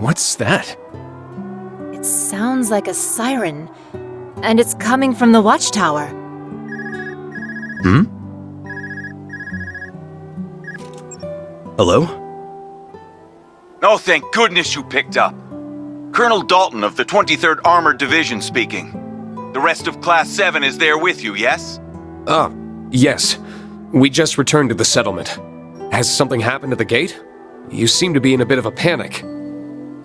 What's that? It sounds like a siren, and it's coming from the watchtower. Hmm? Hello? Oh, thank goodness you picked up. Colonel Dalton of the 23rd Armored Division speaking. The rest of Class 7 is there with you, yes? Yes. We just returned to the settlement. Has something happened at the gate? You seem to be in a bit of a panic.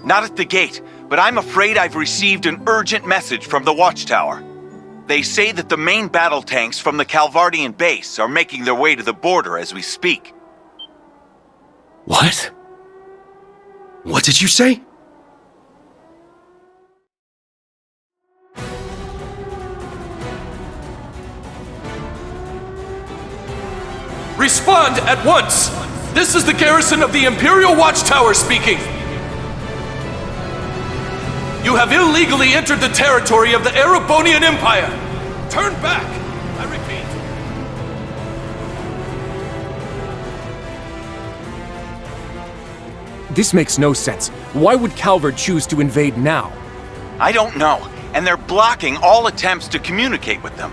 Not at the gate, but I'm afraid I've received an urgent message from the watchtower. They say that the main battle tanks from the Calvardian base are making their way to the border as we speak. What? What did you say? Respond at once! This is the garrison of the Imperial Watchtower speaking! You have illegally entered the territory of the Erebonian Empire! Turn back! I repeat. This makes no sense. Why would Calvard choose to invade now? I don't know, and they're blocking all attempts to communicate with them.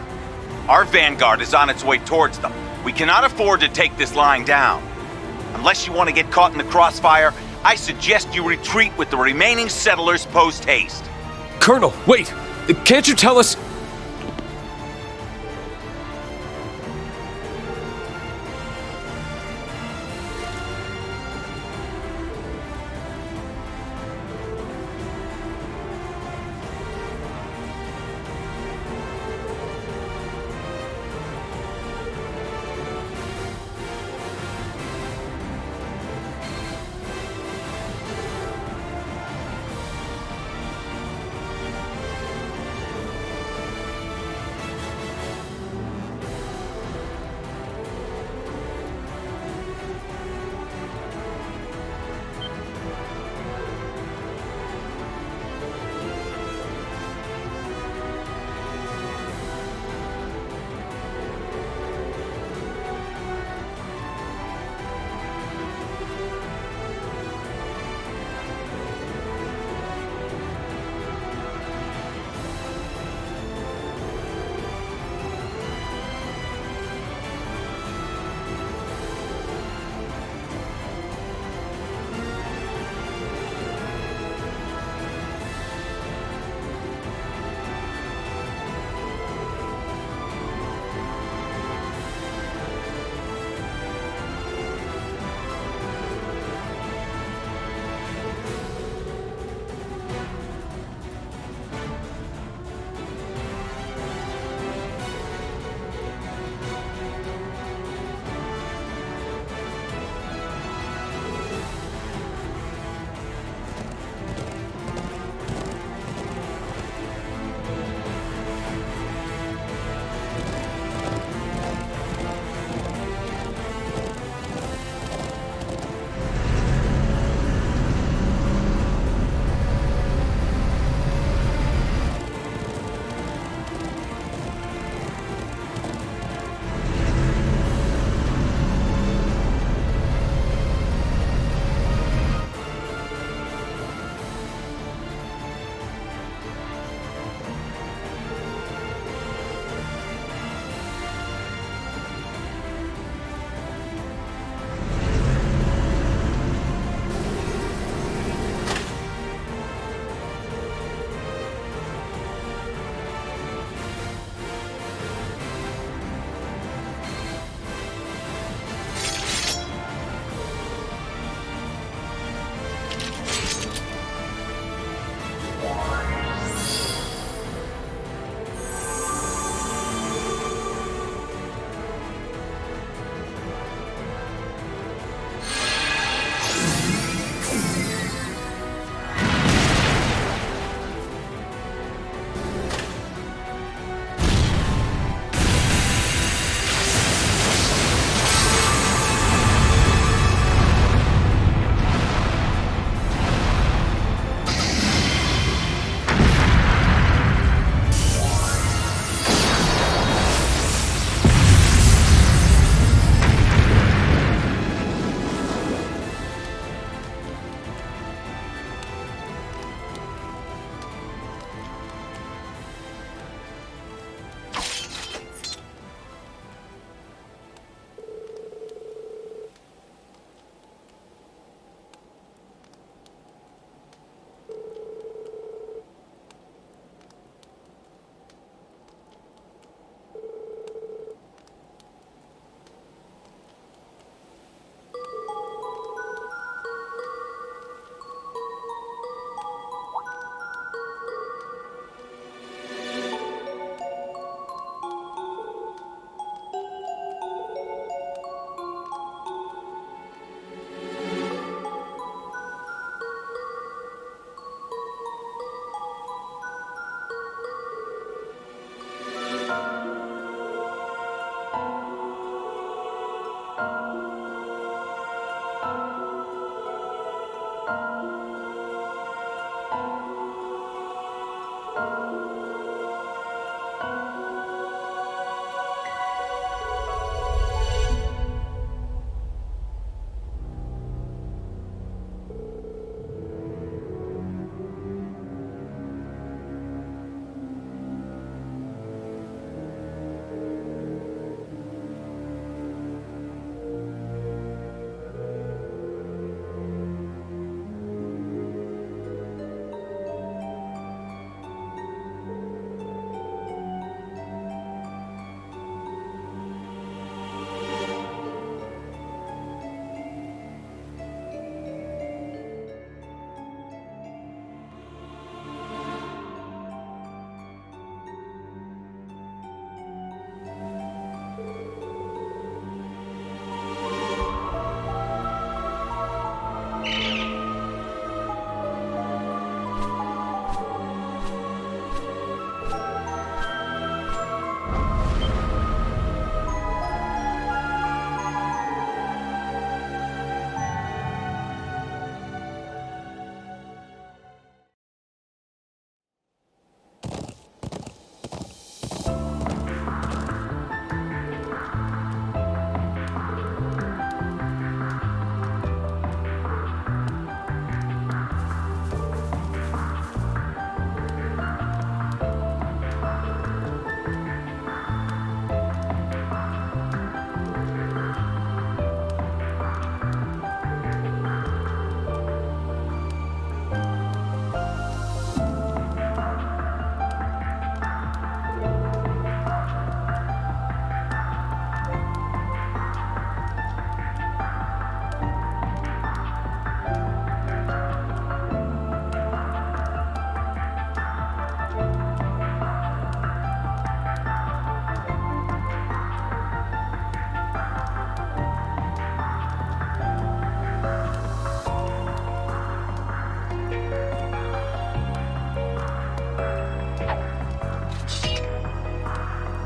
Our vanguard is on its way towards them. We cannot afford to take this line down. Unless you want to get caught in the crossfire, I suggest you retreat with the remaining settlers post-haste. Colonel, wait! Can't you tell us...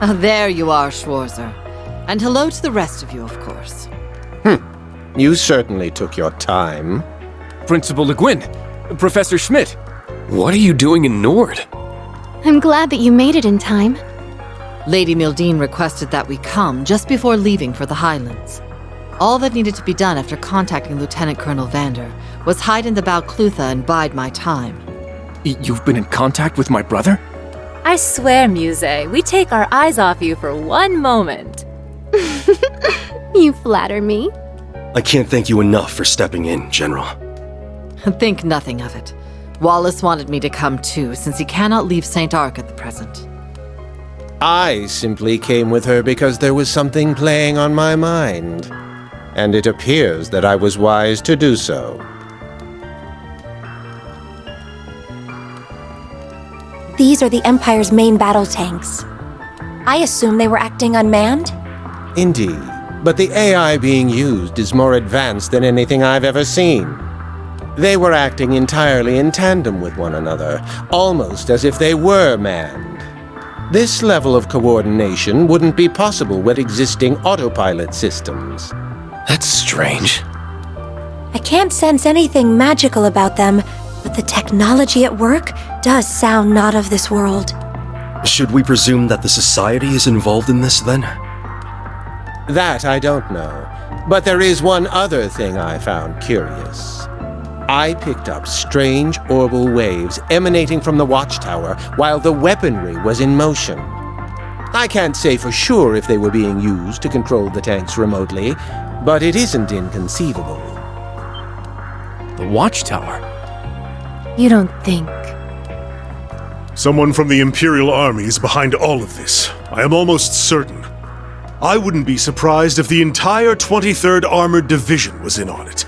Oh, there you are, Schwarzer. And hello to the rest of you, of course. You certainly took your time. Principal Le Guin, Professor Schmidt. What are you doing in Nord? I'm glad that you made it in time. Lady Mildine requested that we come just before leaving for the Highlands. All that needed to be done after contacting Lieutenant Colonel Vander was hide in the Balclutha and bide my time. You've been in contact with my brother? I swear, Muse, we take our eyes off you for one moment. You flatter me. I can't thank you enough for stepping in, General. Think nothing of it. Wallace wanted me to come too, since he cannot leave St. Arc at the present. I simply came with her because there was something playing on my mind. And it appears that I was wise to do so. These are the Empire's main battle tanks. I assume they were acting unmanned? Indeed, but the AI being used is more advanced than anything I've ever seen. They were acting entirely in tandem with one another, almost as if they were manned. This level of coordination wouldn't be possible with existing autopilot systems. That's strange. I can't sense anything magical about them, but the technology at work does sound not of this world. Should we presume that the Society is involved in this, then? That I don't know, but there is one other thing I found curious. I picked up strange orbital waves emanating from the watchtower while the weaponry was in motion. I can't say for sure if they were being used to control the tanks remotely, but it isn't inconceivable. The Watchtower? You don't think... Someone from the Imperial Army is behind all of this. I am almost certain. I wouldn't be surprised if the entire 23rd Armored Division was in on it.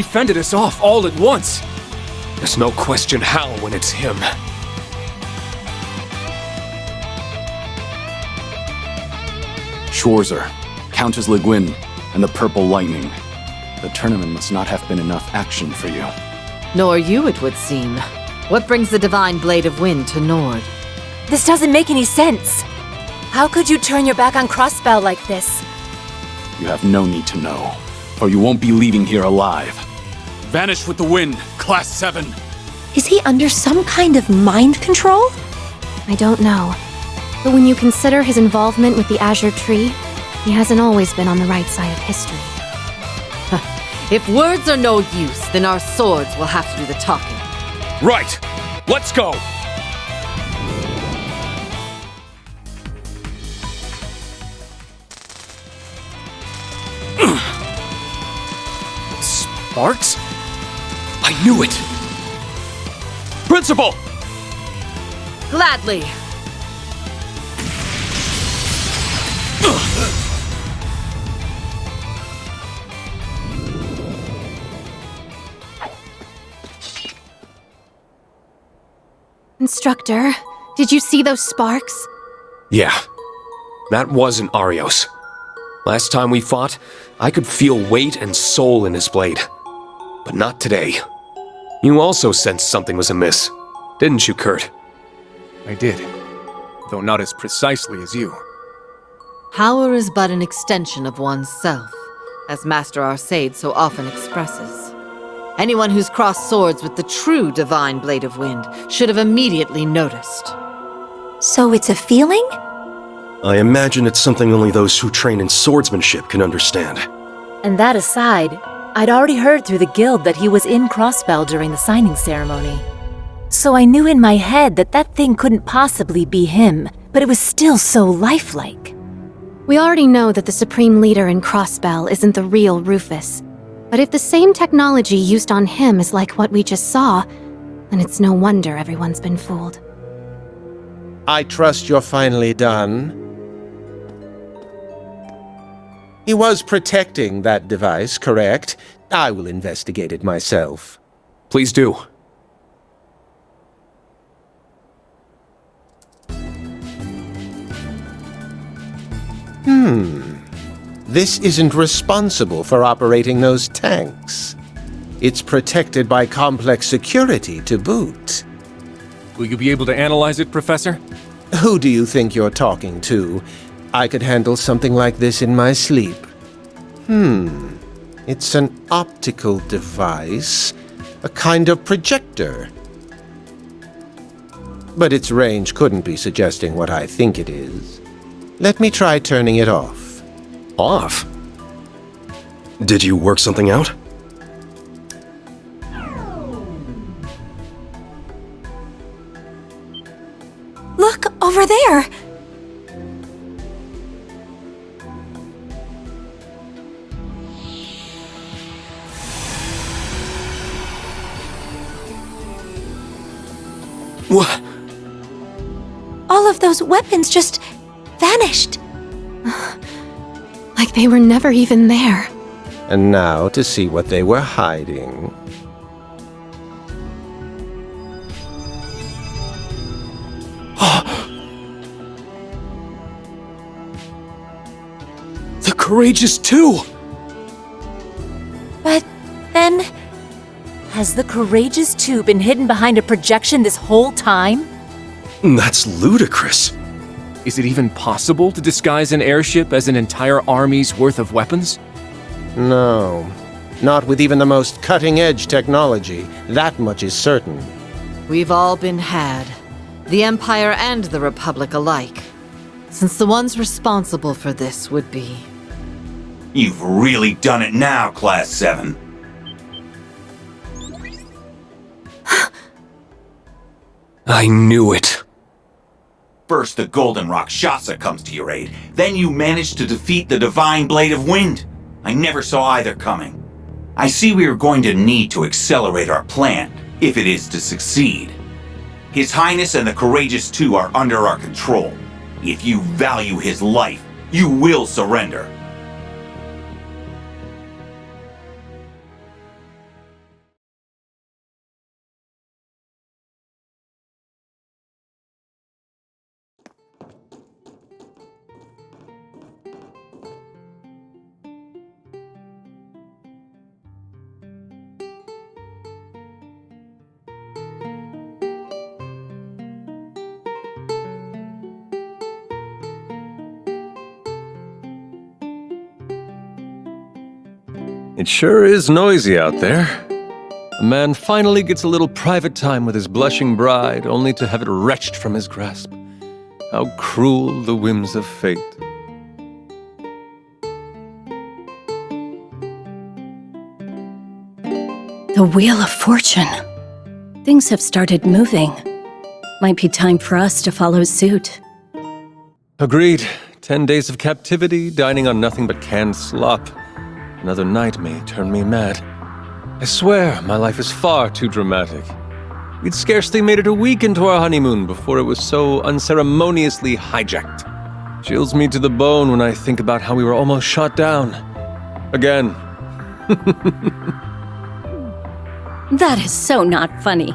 he fended us off all at once. There's no question how when it's him. Schwarzer, Countess Le Guin, and the Purple Lightning. The tournament must not have been enough action for you. Nor you, it would seem. What brings the Divine Blade of Wind to Nord? This doesn't make any sense. How could you turn your back on Crossbell like this? You have no need to know, or you won't be leaving here alive. Vanish with the wind, Class 7. Is he under some kind of mind control? I don't know. But when you consider his involvement with the Azure Tree, he hasn't always been on the right side of history. If words are no use, then our swords will have to do the talking. Right! Let's go! Sparks? I knew it! Principal! Gladly. Instructor, did you see those sparks? Yeah, that wasn't Arios. Last time we fought, I could feel weight and soul in his blade. But not today. You also sensed something was amiss, didn't you, Kurt? I did, though not as precisely as you. Power is but an extension of one's self, as Master Arcade so often expresses. Anyone who's crossed swords with the true Divine Blade of Wind should have immediately noticed. So it's a feeling? I imagine it's something only those who train in swordsmanship can understand. And that aside, I'd already heard through the guild that he was in Crossbell during the signing ceremony. So I knew in my head that that thing couldn't possibly be him, but it was still so lifelike. We already know that the Supreme Leader in Crossbell isn't the real Rufus. But if the same technology used on him is like what we just saw, then it's no wonder everyone's been fooled. I trust you're finally done. He was protecting that device, correct? I will investigate it myself. Please do. This isn't responsible for operating those tanks. It's protected by complex security to boot. Will you be able to analyze it, Professor? Who do you think you're talking to? I could handle something like this in my sleep. It's an optical device, a kind of projector. But its range couldn't be suggesting what I think it is. Let me try turning it off. Off? Did you work something out? Look, over there! What? All of those weapons just vanished. Like they were never even there. And now to see what they were hiding. The Courageous 2! But then... Has the Courageous 2 been hidden behind a projection this whole time? That's ludicrous. Is it even possible to disguise an airship as an entire army's worth of weapons? No. Not with even the most cutting-edge technology. That much is certain. We've all been had. The Empire and the Republic alike. Since the ones responsible for this would be... You've really done it now, Class 7. I knew it. First, the Golden Rakshasa comes to your aid. Then you manage to defeat the Divine Blade of Wind. I never saw either coming. I see we are going to need to accelerate our plan, if it is to succeed. His Highness and the Courageous 2 are under our control. If you value his life, you will surrender. It sure is noisy out there. A man finally gets a little private time with his blushing bride, only to have it wrenched from his grasp. How cruel the whims of fate. The Wheel of Fortune. Things have started moving. Might be time for us to follow suit. Agreed. 10 days of captivity, dining on nothing but canned slop. Another night may turn me mad. I swear, my life is far too dramatic. We'd scarcely made it a week into our honeymoon before it was so unceremoniously hijacked. Chills me to the bone when I think about how we were almost shot down. Again. That is so not funny.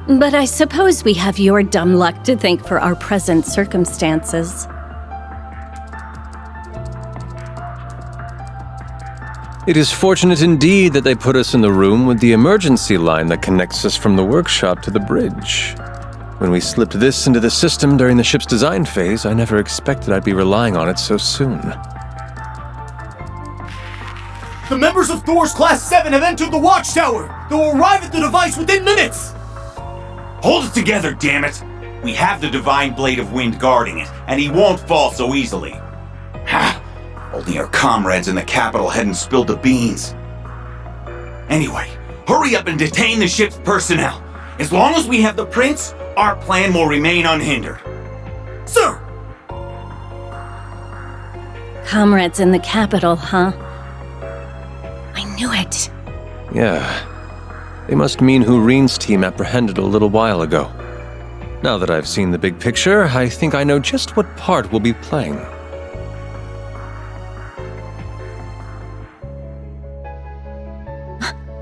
But I suppose we have your dumb luck to thank for our present circumstances. It is fortunate indeed that they put us in the room with the emergency line that connects us from the workshop to the bridge. When we slipped this into the system during the ship's design phase, I never expected I'd be relying on it so soon. The members of Thor's Class 7 have entered the watchtower! They will arrive at the device within minutes! Hold it together, damn it! We have the Divine Blade of Wind guarding it, and he won't fall so easily. Ha! Only our comrades in the capital hadn't spilled the beans. Anyway, hurry up and detain the ship's personnel. As long as we have the prince, our plan will remain unhindered. Sir! Comrades in the capital, huh? I knew it. Yeah. They must mean who Reen's team apprehended a little while ago. Now that I've seen the big picture, I think I know just what part we'll be playing.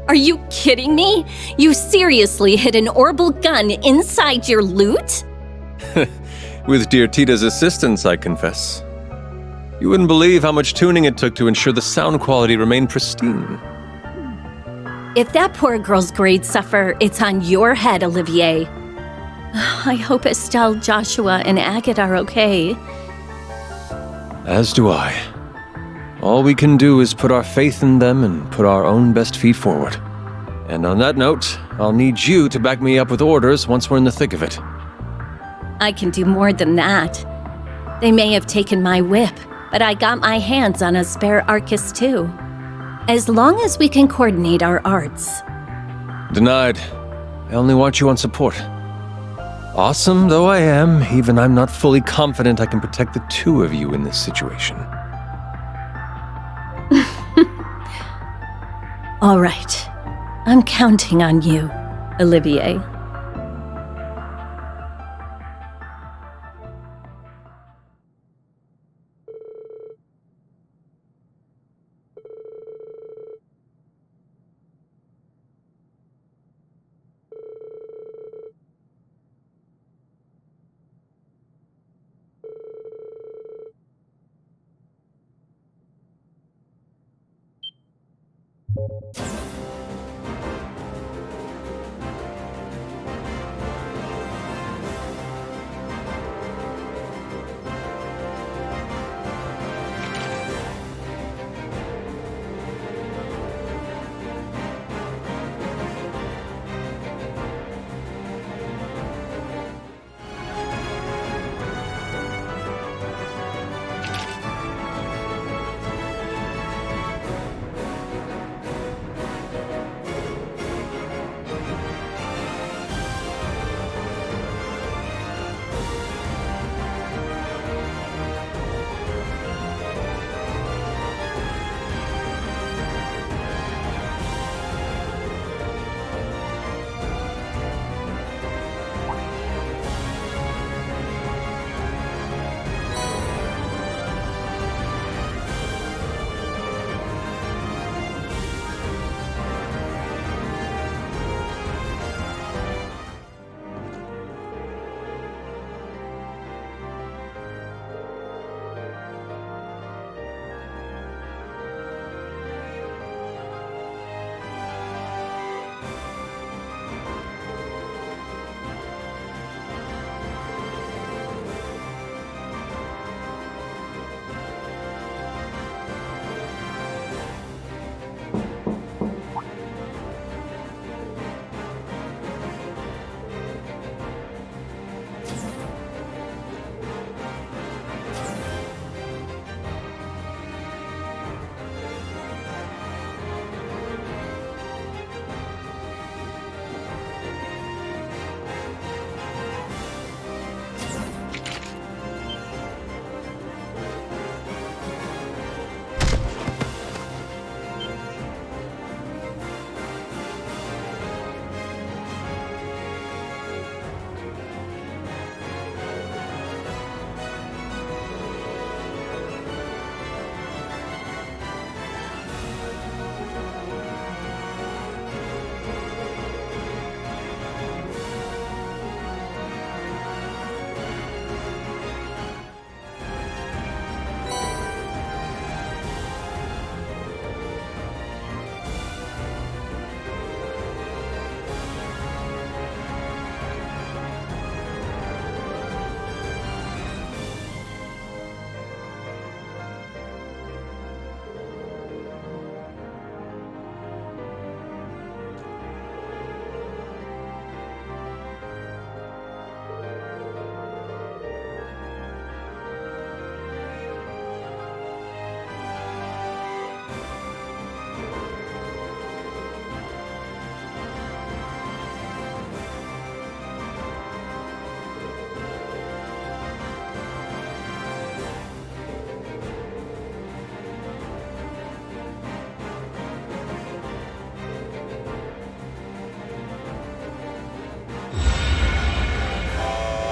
Are you kidding me? You seriously hid an orbital gun inside your loot? With dear Tita's assistance, I confess. You wouldn't believe how much tuning it took to ensure the sound quality remained pristine. If that poor girl's grades suffer, it's on your head, Olivier. I hope Estelle, Joshua, and Agate are okay. As do I. All we can do is put our faith in them and put our own best feet forward. And on that note, I'll need you to back me up with orders once we're in the thick of it. I can do more than that. They may have taken my whip, but I got my hands on a spare Arcus too. As long as we can coordinate our arts. Denied. I only want you on support. Awesome though I am, even I'm not fully confident I can protect the two of you in this situation. All right. I'm counting on you, Olivier.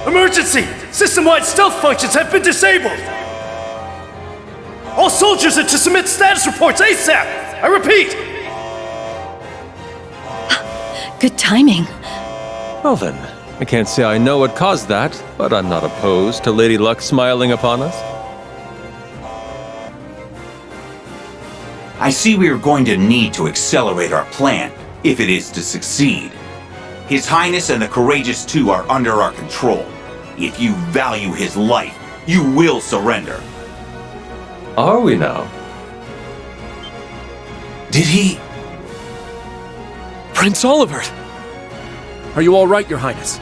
Emergency! System-wide stealth functions have been disabled! All soldiers are to submit status reports ASAP! I repeat! Good timing. Well then, I can't say I know what caused that, but I'm not opposed to Lady Luck smiling upon us. I see we are going to need to accelerate our plan, if it is to succeed. His Highness and the Courageous Two are under our control. If you value his life, you will surrender. Are we now? Did he? Prince Oliver! Are you all right, Your Highness?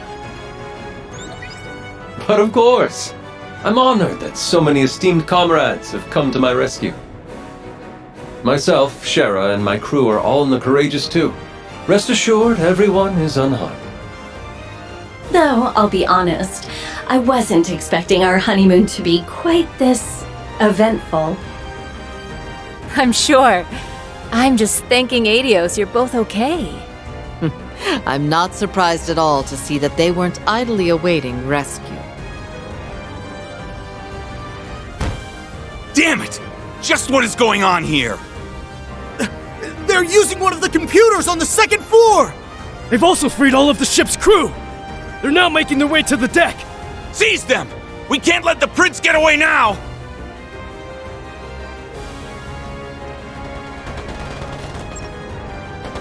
But of course! I'm honored that so many esteemed comrades have come to my rescue. Myself, Shara, and my crew are all in the Courageous too. Rest assured, everyone is unharmed. Though, I'll be honest, I wasn't expecting our honeymoon to be quite this eventful. I'm sure. I'm just thanking Adios you're both okay. I'm not surprised at all to see that they weren't idly awaiting rescue. Damn it! Just what is going on here? They're using one of the computers on the second floor! They've also freed all of the ship's crew! They're now making their way to the deck! Seize them! We can't let the prince get away now!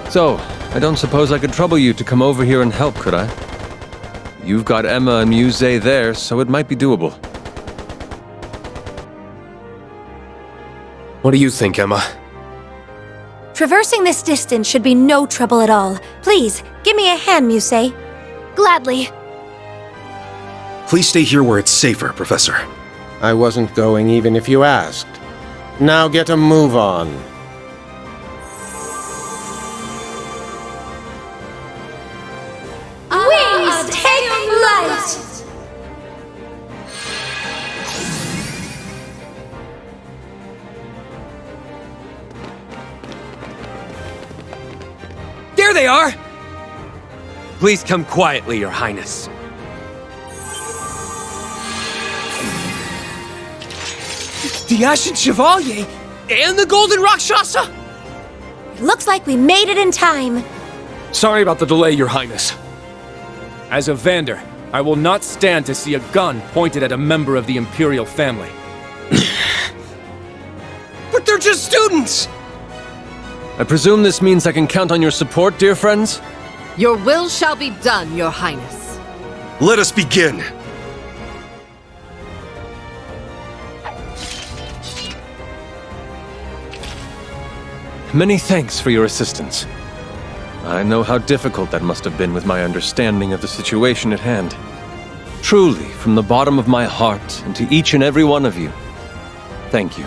So, I don't suppose I could trouble you to come over here and help, could I? You've got Emma and Muse there, so it might be doable. What do you think, Emma? Traversing this distance should be no trouble at all. Please, give me a hand, Muse. Gladly. Please stay here where it's safer, Professor. I wasn't going even if you asked. Now get a move on. Wings take flight! There they are! Please come quietly, Your Highness. The Ashen Chevalier and the Golden Rakshasa? Looks like we made it in time. Sorry about the delay, Your Highness. As a Vander, I will not stand to see a gun pointed at a member of the Imperial family. But they're just students! I presume this means I can count on your support, dear friends? Your will shall be done, Your Highness. Let us begin! Many thanks for your assistance. I know how difficult that must have been with my understanding of the situation at hand. Truly, from the bottom of my heart, and to each and every one of you, thank you.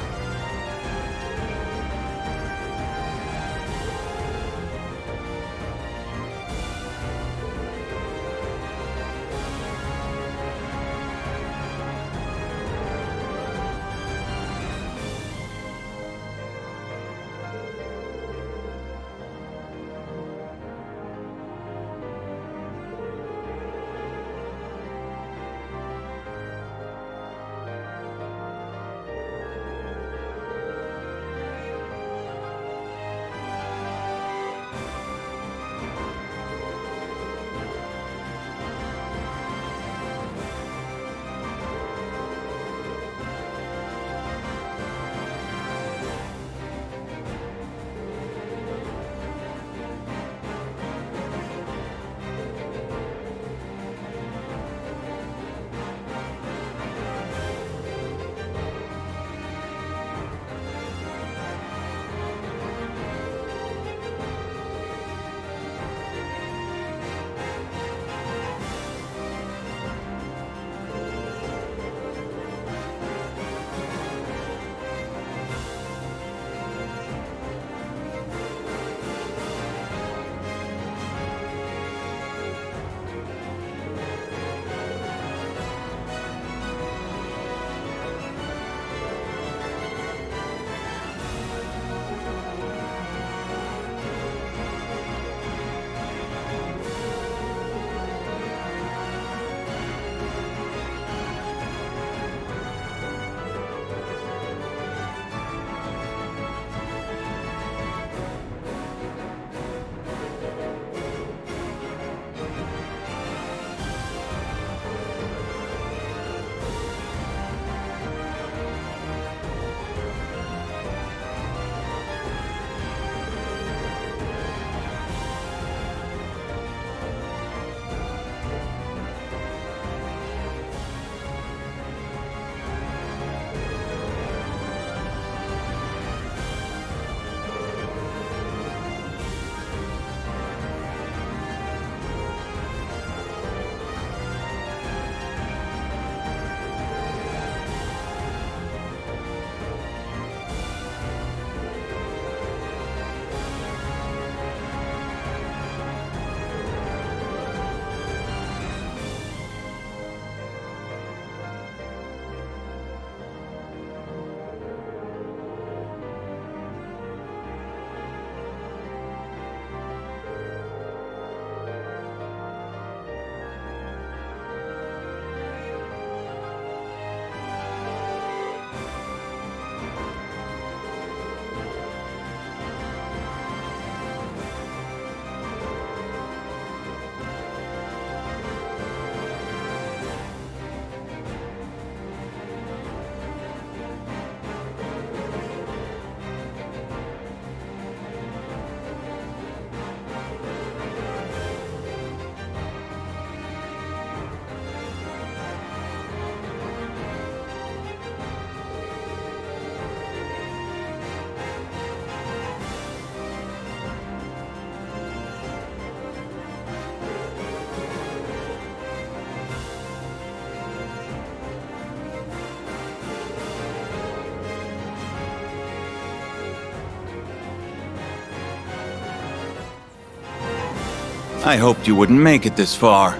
I hoped you wouldn't make it this far.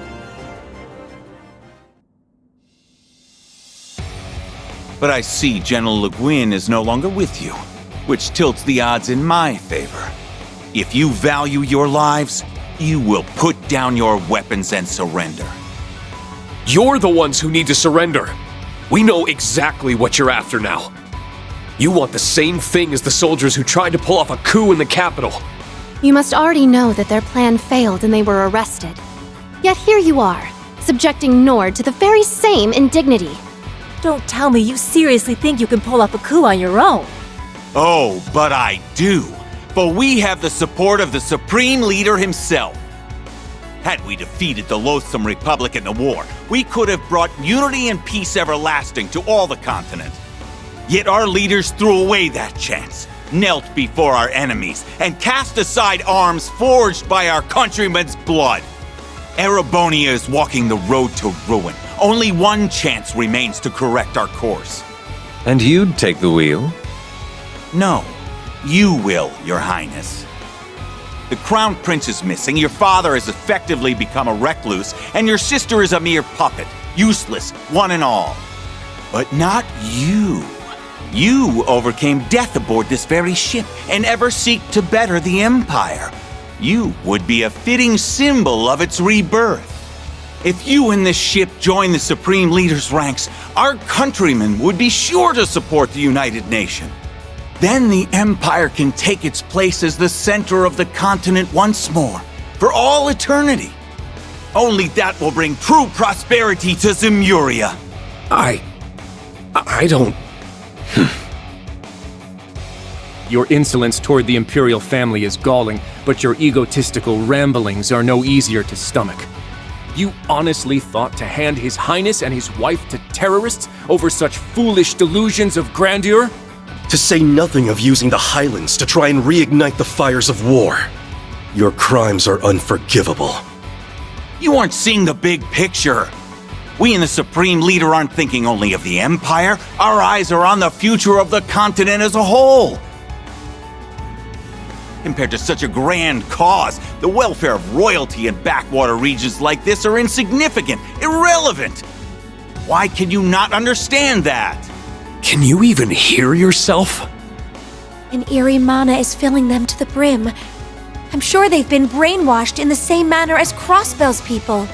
But I see General Le Guin is no longer with you, which tilts the odds in my favor. If you value your lives, you will put down your weapons and surrender. You're the ones who need to surrender. We know exactly what you're after now. You want the same thing as the soldiers who tried to pull off a coup in the capital. You must already know that their plan failed and they were arrested. Yet here you are, subjecting Nord to the very same indignity. Don't tell me you seriously think you can pull off a coup on your own. Oh, but I do. For we have the support of the Supreme Leader himself. Had we defeated the loathsome Republic in the war, we could have brought unity and peace everlasting to all the continent. Yet our leaders threw away that chance, knelt before our enemies, and cast aside arms forged by our countrymen's blood. Erebonia is walking the road to ruin. Only one chance remains to correct our course. And you'd take the wheel? No, you will, Your Highness. The Crown Prince is missing, your father has effectively become a recluse, and your sister is a mere puppet, useless, one and all. But not you. You overcame death aboard this very ship and ever seek to better the Empire. You would be a fitting symbol of its rebirth. If you and this ship join the Supreme Leader's ranks, our countrymen would be sure to support the United Nation. Then the Empire can take its place as the center of the continent once more, for all eternity. Only that will bring true prosperity to Zemuria. I don't... Your insolence toward the Imperial family is galling, but your egotistical ramblings are no easier to stomach. You honestly thought to hand His Highness and his wife to terrorists over such foolish delusions of grandeur? To say nothing of using the Highlands to try and reignite the fires of war. Your crimes are unforgivable. You aren't seeing the big picture. We and the Supreme Leader aren't thinking only of the Empire. Our eyes are on the future of the continent as a whole. Compared to such a grand cause, the welfare of royalty in backwater regions like this are insignificant, irrelevant. Why can you not understand that? Can you even hear yourself? An eerie mana is filling them to the brim. I'm sure they've been brainwashed in the same manner as Crossbell's people.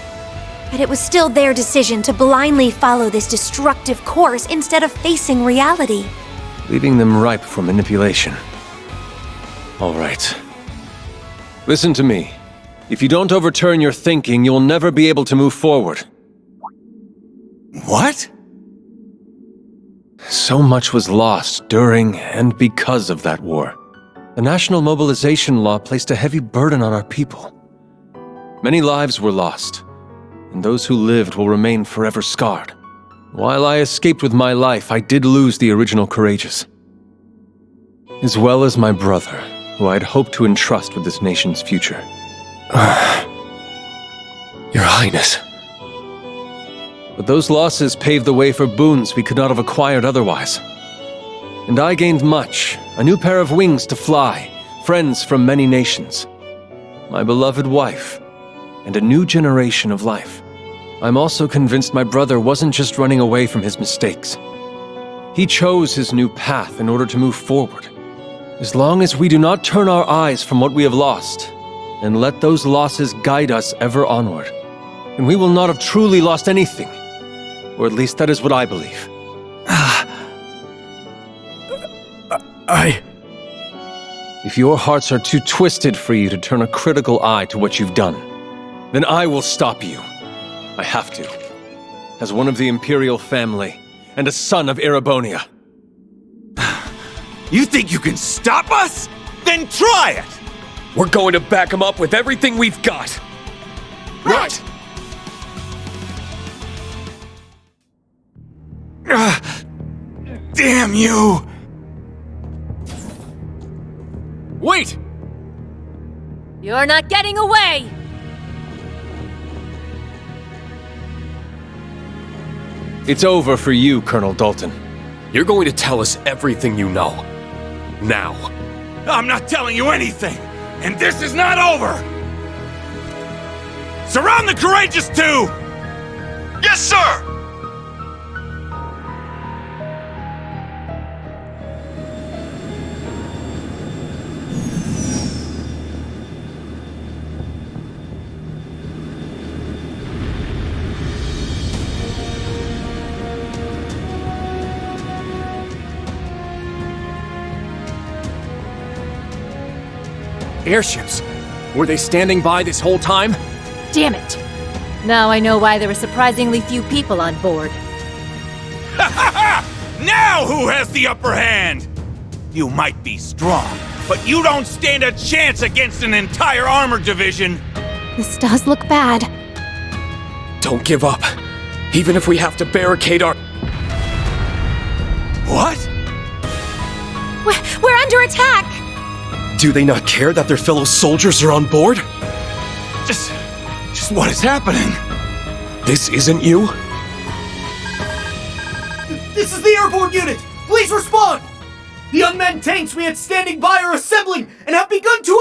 But it was still their decision to blindly follow this destructive course instead of facing reality. Leaving them ripe for manipulation. All right. Listen to me. If you don't overturn your thinking, you'll never be able to move forward. What? So much was lost during and because of that war. The National Mobilization Law placed a heavy burden on our people. Many lives were lost, and those who lived will remain forever scarred. While I escaped with my life, I did lose the original Courageous, as well as my brother, who I'd hoped to entrust with this nation's future. Your Highness. But those losses paved the way for boons we could not have acquired otherwise. And I gained much, a new pair of wings to fly, friends from many nations, my beloved wife, and a new generation of life. I'm also convinced my brother wasn't just running away from his mistakes. He chose his new path in order to move forward. As long as we do not turn our eyes from what we have lost, and let those losses guide us ever onward, then we will not have truly lost anything. Or at least that is what I believe. If your hearts are too twisted for you to turn a critical eye to what you've done, then I will stop you. I have to. As one of the Imperial family, and a son of Erebonia. You think you can stop us? Then try it! We're going to back him up with everything we've got. Right! Damn you! Wait! You're not getting away! It's over for you, Colonel Dalton. You're going to tell us everything you know. Now. I'm not telling you anything! And this is not over! Surround the Courageous 2! Yes, sir! Airships? Were they standing by this whole time? Damn it! Now I know why there were surprisingly few people on board. Now who has the upper hand? You might be strong, but you don't stand a chance against an entire armored division! This does look bad. Don't give up. Even if we have to barricade our... What? We're under attack! Do they not care that their fellow soldiers are on board? Just what is happening? This isn't you? This is the airborne unit! Please respond! The unmanned tanks we had standing by are assembling and have begun to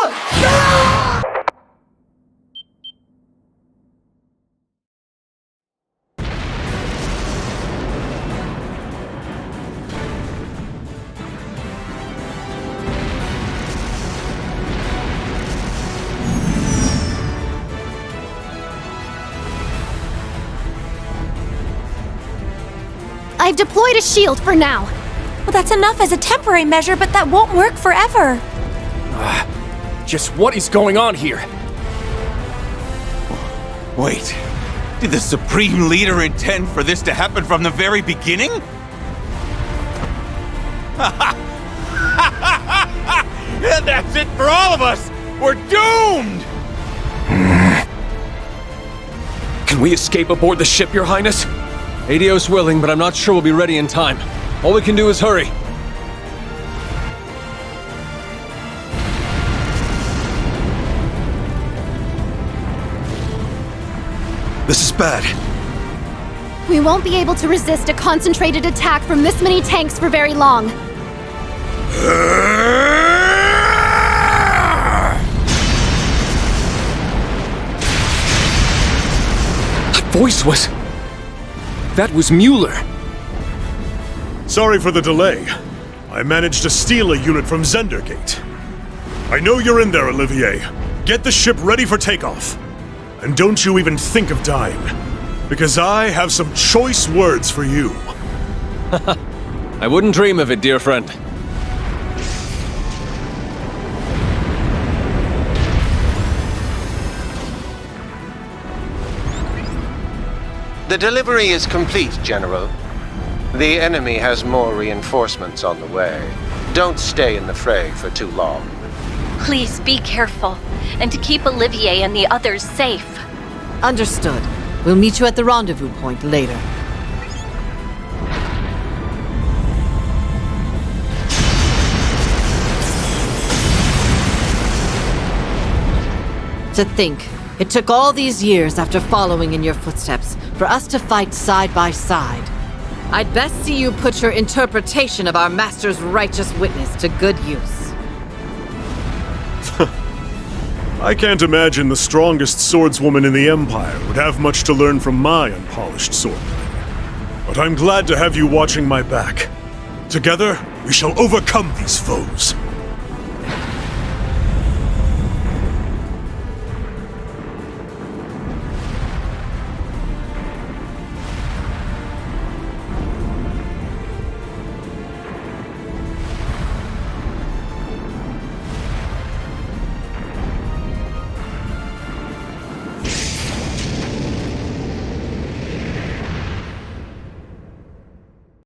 I've deployed a shield for now. Well, that's enough as a temporary measure, but that won't work forever. Just what is going on here? Wait, did the Supreme Leader intend for this to happen from the very beginning? That's it for all of us! We're doomed! Can we escape aboard the ship, Your Highness? Adios willing, but I'm not sure we'll be ready in time. All we can do is hurry. This is bad. We won't be able to resist a concentrated attack from this many tanks for very long. That voice was... That was Mueller. Sorry for the delay. I managed to steal a unit from Zendergate. I know you're in there, Olivier. Get the ship ready for takeoff. And don't you even think of dying. Because I have some choice words for you. I wouldn't dream of it, dear friend. The delivery is complete, General. The enemy has more reinforcements on the way. Don't stay in the fray for too long. Please be careful, and to keep Olivier and the others safe. Understood. We'll meet you at the rendezvous point later. To think, it took all these years after following in your footsteps for us to fight side by side. I'd best see you put your interpretation of our master's righteous witness to good use. I can't imagine the strongest swordswoman in the Empire would have much to learn from my unpolished swordplay. But I'm glad to have you watching my back. Together, we shall overcome these foes.